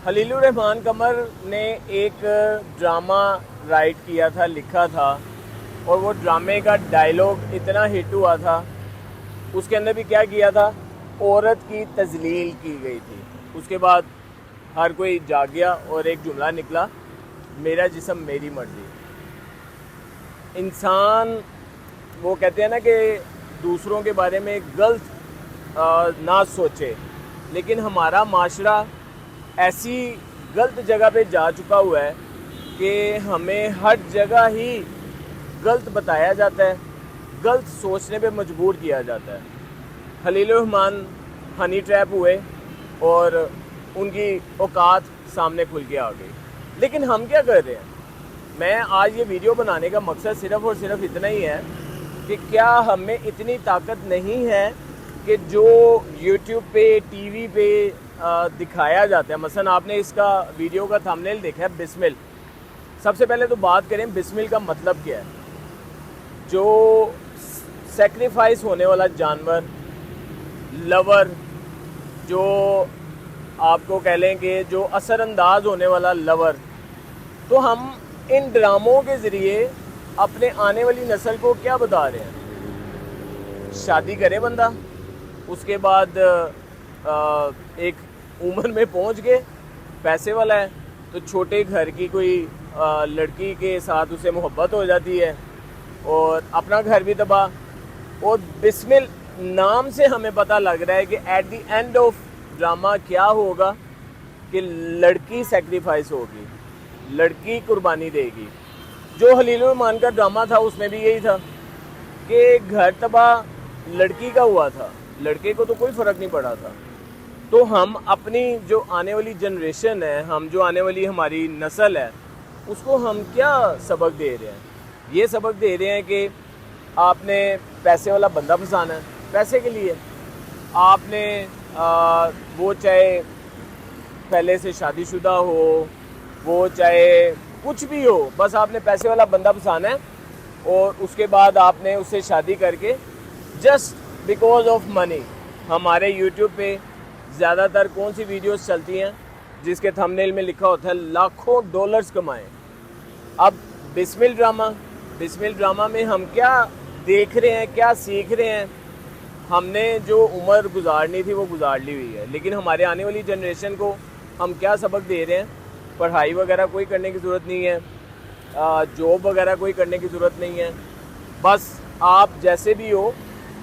خلیل الرحمان قمر نے ایک drama right کیا تھا، لکھا تھا، اور وہ ڈرامے کا ڈائلاگ اتنا ہٹ ہوا تھا. اس کے اندر بھی کیا کیا تھا؟ عورت کی تذلیل کی گئی تھی. اس کے بعد ہر کوئی جاگ گیا اور ایک جملہ نکلا، میرا جسم میری مرضی. انسان وہ کہتے ہیں نا کہ دوسروں کے بارے میں غلط نہ سوچے، لیکن ہمارا معاشرہ ایسی غلط جگہ پہ جا چکا ہوا ہے کہ ہمیں ہر جگہ ہی غلط بتایا جاتا ہے، غلط سوچنے پہ مجبور کیا جاتا ہے. خلیل الرحمان ہنی ٹریپ ہوئے اور ان کی اوقات سامنے کھل کے آ گئی. لیکن ہم کیا کر رہے ہیں؟ میں آج یہ ویڈیو بنانے کا مقصد صرف اور صرف اتنا ہی ہے کہ کیا ہمیں اتنی طاقت نہیں ہے کہ جو یوٹیوب پہ، ٹی وی پہ دکھایا جاتا ہے. مثلا آپ نے اس کا ویڈیو کا تھمبنیل دیکھا ہے، بسمل. سب سے پہلے تو بات کریں بسمل کا مطلب کیا ہے. جو سیکریفائس ہونے والا جانور، لور، جو آپ کو کہہ لیں کہ جو اثر انداز ہونے والا لور. تو ہم ان ڈراموں کے ذریعے اپنے آنے والی نسل کو کیا بتا رہے ہیں؟ شادی کرے بندہ، اس کے بعد ایک عمر میں پہنچ گئے، پیسے والا ہے، تو چھوٹے گھر کی کوئی لڑکی کے ساتھ اسے محبت ہو جاتی ہے اور اپنا گھر بھی تباہ. اور بسمل نام سے ہمیں پتہ لگ رہا ہے کہ at the end of drama کیا ہوگا کہ لڑکی سیکریفائس ہوگی، لڑکی قربانی دے گی. جو خلیل الرحمان کا ڈرامہ تھا اس میں بھی یہی تھا کہ گھر تباہ لڑکی کا ہوا تھا، لڑکے کو تو کوئی فرق نہیں پڑا تھا. تو ہم اپنی جو آنے والی جنریشن ہے، ہم جو آنے والی ہماری نسل ہے، اس کو ہم کیا سبق دے رہے ہیں؟ یہ سبق دے رہے ہیں کہ آپ نے پیسے والا بندہ پھنسانا ہے، پیسے کے لیے. آپ نے وہ چاہے پہلے سے شادی شدہ ہو، وہ چاہے کچھ بھی ہو، بس آپ نے پیسے والا بندہ پھنسانا ہے اور اس کے بعد آپ نے اس سے شادی کر کے جسٹ بیکاز آف منی. ہمارے یوٹیوب پہ زیادہ تر کون سی ویڈیوز چلتی ہیں جس کے تھمبنیل میں لکھا ہوتا ہے لاکھوں ڈالرز کمائیں. اب بسمل ڈرامہ میں ہم کیا دیکھ رہے ہیں، کیا سیکھ رہے ہیں؟ ہم نے جو عمر گزارنی تھی وہ گزار لی ہوئی ہے، لیکن ہمارے آنے والی جنریشن کو ہم کیا سبق دے رہے ہیں؟ پڑھائی وغیرہ کوئی کرنے کی ضرورت نہیں ہے، جاب وغیرہ کوئی کرنے کی ضرورت نہیں ہے. بس آپ جیسے بھی ہو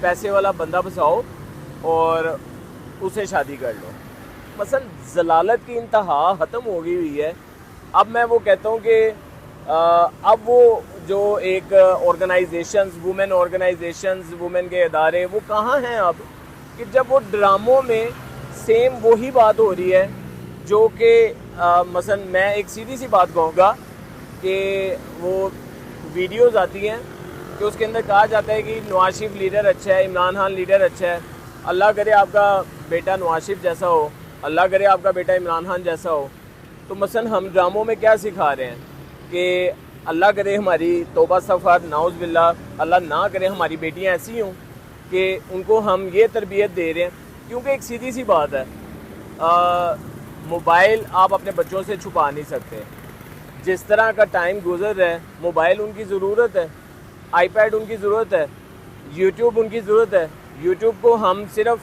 پیسے والا بندہ پھنساؤ اور اسے شادی کر لو. مثلا ضلالت کی انتہا ختم ہو گئی ہوئی ہے. اب میں وہ کہتا ہوں کہ اب وہ جو ایک آرگنائزیشنز، وومن کے ادارے، وہ کہاں ہیں اب؟ کہ جب وہ ڈراموں میں سیم وہی بات ہو رہی ہے جو کہ مثلا میں ایک سیدھی سی بات کہوں گا کہ وہ ویڈیوز آتی ہیں کہ اس کے اندر کہا جاتا ہے کہ نواز شریف لیڈر اچھا ہے، عمران خان لیڈر اچھا ہے، اللہ کرے آپ کا بیٹا نواز شریف جیسا ہو، اللہ کرے آپ کا بیٹا عمران خان جیسا ہو. تو مثلا ہم ڈراموں میں کیا سکھا رہے ہیں کہ اللہ کرے ہماری توبہ استغفار نعوذ باللہ، اللہ نہ کرے ہماری بیٹیاں ایسی ہوں، کہ ان کو ہم یہ تربیت دے رہے ہیں. کیونکہ ایک سیدھی سی بات ہے، موبائل آپ اپنے بچوں سے چھپا نہیں سکتے. جس طرح کا ٹائم گزر رہا ہے، موبائل ان کی ضرورت ہے، آئی پیڈ ان کی ضرورت ہے، یوٹیوب ان کی ضرورت ہے. یوٹیوب کو ہم صرف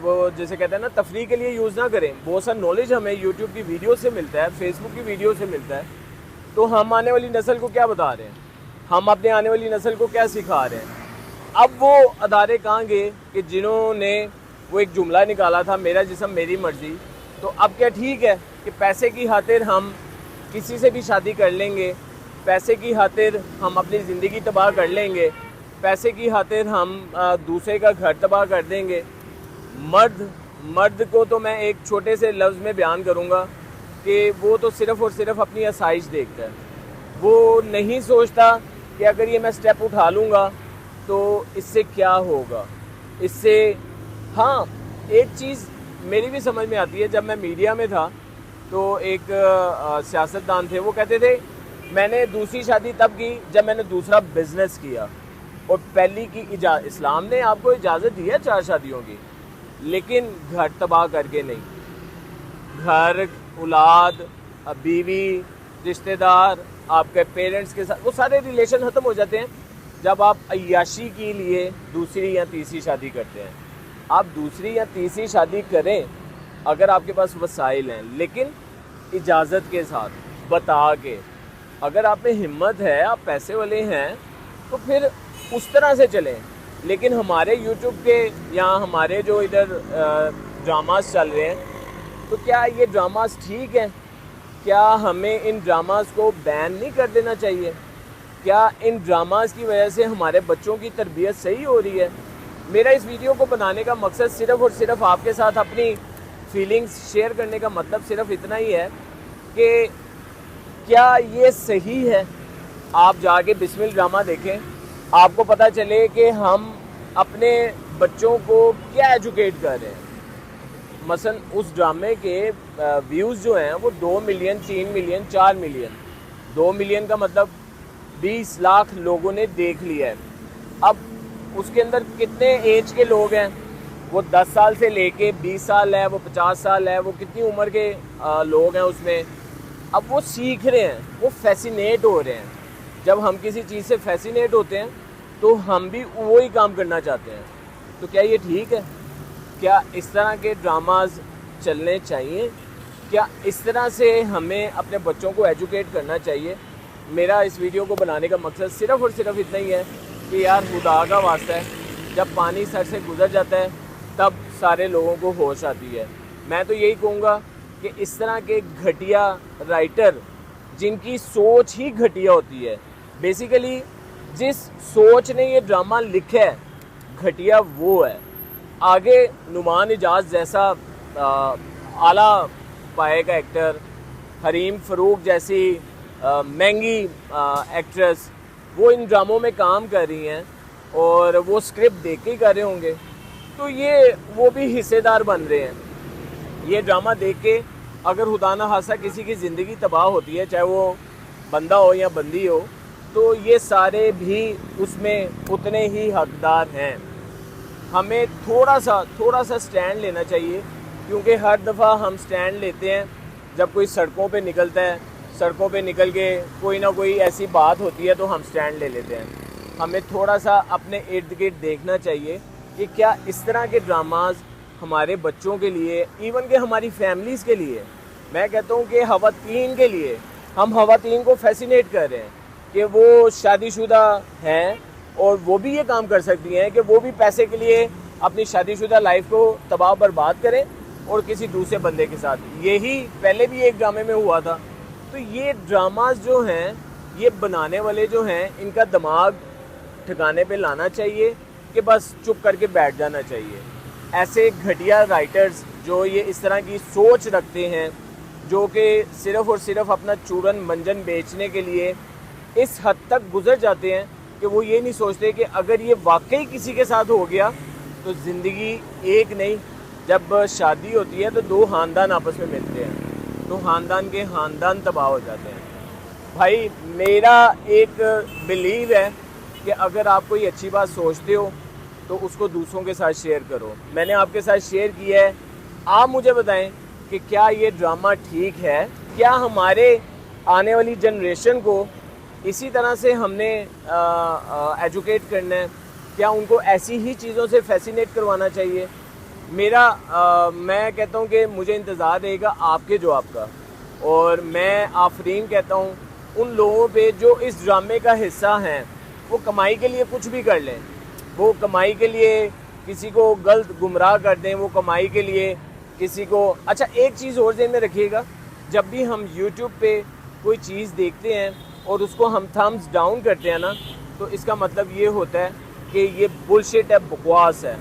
وہ جیسے کہتے ہیں نا تفریح کے لیے یوز نہ کریں. بہت سا نالج ہمیں یوٹیوب کی ویڈیو سے ملتا ہے، فیس بک کی ویڈیو سے ملتا ہے. تو ہم آنے والی نسل کو کیا بتا رہے ہیں؟ ہم اپنے آنے والی نسل کو کیا سکھا رہے ہیں؟ اب وہ ادارے کہاں گئے کہ جنہوں نے وہ ایک جملہ نکالا تھا، میرا جسم میری مرضی. تو اب کیا ٹھیک ہے کہ پیسے کی خاطر ہم کسی سے بھی شادی کر لیں گے، پیسے کی خاطر ہم اپنی زندگی تباہ کر لیں گے، پیسے کی خاطر ہم دوسرے کا گھر تباہ کر دیں گے؟ مرد کو تو میں ایک چھوٹے سے لفظ میں بیان کروں گا کہ وہ تو صرف اور صرف اپنی آسائش دیکھتا ہے. وہ نہیں سوچتا کہ اگر یہ میں سٹیپ اٹھا لوں گا تو اس سے کیا ہوگا. اس سے ہاں ایک چیز میری بھی سمجھ میں آتی ہے. جب میں میڈیا میں تھا تو ایک سیاستدان تھے، وہ کہتے تھے میں نے دوسری شادی تب کی جب میں نے دوسرا بزنس کیا، اور پہلی کی اسلام نے آپ کو اجازت دی ہے 4 شادیوں کی، لیکن گھر تباہ کر کے نہیں. घर, औलाद, बीवी, रिश्तेदार, आपके पेरेंट्स के साथ, वो सारे रिलेशन ख़त्म हो जाते हैं जब आप अय्याशी के लिए दूसरी या तीसरी शादी करते हैं। आप दूसरी या तीसरी शादी करें अगर आपके पास वसाइल हैं, लेकिन इजाज़त के साथ, बता के। अगर आप में हिम्मत है, आप पैसे वाले हैं, तो फिर उस तरह से चलें। लेकिन हमारे यूट्यूब के या हमारे जो इधर ड्रामास चल रहे हैं, तो क्या ये ड्रामास ठीक हैं? क्या हमें इन ड्रामास को बैन नहीं कर देना चाहिए? क्या इन ड्रामास की वजह से हमारे बच्चों की तरबियत सही हो रही है? मेरा इस वीडियो को बनाने का मकसद सिर्फ़ और सिर्फ आपके साथ अपनी फीलिंग्स शेयर करने का मतलब सिर्फ इतना ही है कि क्या ये सही है? आप जाके बिस्मिल ड्रामा देखें, आपको पता चले कि हम अपने बच्चों को क्या एजुकेट कर रहे हैं। मसलन उस ड्रामे के व्यूज़ जो हैं वो 2 मिलियन, 3 मिलियन, 4 मिलियन, 2 मिलियन का मतलब 20 लाख लोगों ने देख लिया है। अब उसके अंदर कितने एज के लोग हैं? वो 10 साल से लेके 20 साल है, वो 50 साल है, वो कितनी उम्र के लोग हैं उसमें। अब वो सीख रहे हैं, वो फैसिनेट हो रहे हैं। जब हम किसी चीज़ से फैसिनेट होते हैं तो हम भी वही काम करना चाहते हैं। तो क्या ये ठीक है? क्या इस तरह के ड्रामाज चलने चाहिए? क्या इस तरह से हमें अपने बच्चों को एजुकेट करना चाहिए? मेरा इस वीडियो को बनाने का मकसद सिर्फ़ और सिर्फ इतना ही है कि यार खुदा का वास्ता है, जब पानी सर से गुजर जाता है तब सारे लोगों को होश आती है। मैं तो यही कहूँगा कि इस तरह के घटिया राइटर जिनकी सोच ही घटिया होती है, बेसिकली जिस सोच ने ये ड्रामा लिखा है घटिया वो है। आगे नुमान इजाज़ जैसा आला पाए का एक्टर, हरीम फ़रूक जैसी महंगी एक्ट्रेस, वो इन ड्रामों में काम कर रही हैं और वो स्क्रिप्ट देख के ही कर रहे होंगे, तो ये वो भी हिस्सेदार बन रहे हैं। ये ड्रामा देख के अगर खुदा ना खास्ता किसी की ज़िंदगी तबाह होती है, चाहे वो बंदा हो या बंदी हो, तो ये सारे भी उसमें उतने ही हकदार हैं। हमें थोड़ा सा स्टैंड लेना चाहिए, क्योंकि हर दफ़ा हम स्टैंड लेते हैं जब कोई सड़कों पे निकलता है, सड़कों पे निकल के कोई ना कोई ऐसी बात होती है तो हम स्टैंड ले लेते हैं। हमें थोड़ा सा अपने इर्द गिर्द देखना चाहिए कि क्या इस तरह के ड्रामाज हमारे बच्चों के लिए, इवन कि हमारी फैमिलीज़ के लिए, मैं कहता हूँ कि ख़वातीन के लिए, हम ख़वातीन को फैसिनेट कर रहे हैं कि वो शादीशुदा हैं और वो भी ये काम कर सकती हैं कि वो भी पैसे के लिए अपनी शादीशुदा लाइफ को तबाह बर्बाद करें और किसी दूसरे बंदे के साथ। यही पहले भी एक ड्रामे में हुआ था। तो ये ड्रामाज जो हैं, ये बनाने वाले जो हैं, इनका दिमाग ठिकाने पे लाना चाहिए कि बस चुप करके बैठ जाना चाहिए। ऐसे घटिया राइटर्स जो ये इस तरह की सोच रखते हैं, जो कि सिर्फ़ और सिर्फ अपना चूरन मंजन बेचने के लिए इस हद तक गुजर जाते हैं कि वो ये नहीं सोचते कि अगर ये वाकई किसी के साथ हो गया तो ज़िंदगी एक नहीं, जब शादी होती है तो 2 ख़ानदान आपस में मिलते हैं, तो ख़ानदान के ख़ानदान तबाह हो जाते हैं। भाई मेरा एक बिलीव है कि अगर आप कोई अच्छी बात सोचते हो तो उसको दूसरों के साथ शेयर करो। मैंने आपके साथ शेयर किया है, आप मुझे बताएं कि क्या ये ड्रामा ठीक है? क्या हमारे आने वाली जनरेशन को इसी तरह से हमने एजुकेट करना है? क्या उनको ऐसी ही चीज़ों से फैसिनेट करवाना चाहिए? मैं कहता हूँ कि मुझे इंतज़ार रहेगा आपके जवाब का, और मैं आफरीन कहता हूँ उन लोगों पे जो इस ड्रामे का हिस्सा हैं। वो कमाई के लिए कुछ भी कर लें, वो कमाई के लिए किसी को गलत गुमराह कर दें, वो कमाई के लिए किसी को। अच्छा, एक चीज़ और ज़हन में रखिएगा, जब भी हम यूट्यूब पे कोई चीज़ देखते हैं और उसको हम थम्स डाउन करते हैं ना, तो इसका मतलब ये होता है कि ये बुलशिट है, बकवास है।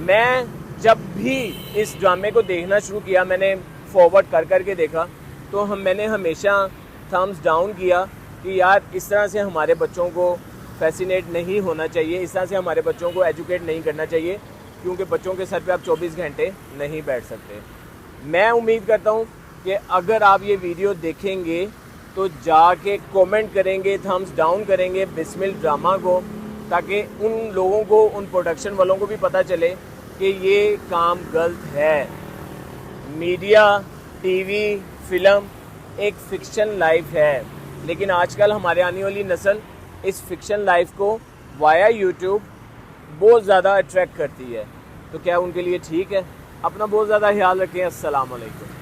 मैं जब भी इस ड्रामे को देखना शुरू किया, मैंने फॉरवर्ड कर करके देखा, तो मैंने हमेशा थम्स डाउन किया कि यार इस तरह से हमारे बच्चों को फैसिनेट नहीं होना चाहिए, इस तरह से हमारे बच्चों को एजुकेट नहीं करना चाहिए, क्योंकि बच्चों के सर पे आप 24 घंटे नहीं बैठ सकते। मैं उम्मीद करता हूँ कि अगर आप ये वीडियो देखेंगे तो जाके कमेंट करेंगे, थम्स डाउन करेंगे बिस्मिल ड्रामा को, ताकि उन लोगों को, उन प्रोडक्शन वालों को भी पता चले कि ये काम गलत है। मीडिया ٹی وی فلم ایک فکشن لائف ہے، لیکن آج کل ہمارے آنے والی نسل اس فکشن لائف کو وایا یوٹیوب بہت زیادہ اٹریکٹ کرتی ہے، تو کیا ان کے لیے ٹھیک ہے؟ اپنا بہت زیادہ خیال رکھیں۔ السلام علیکم۔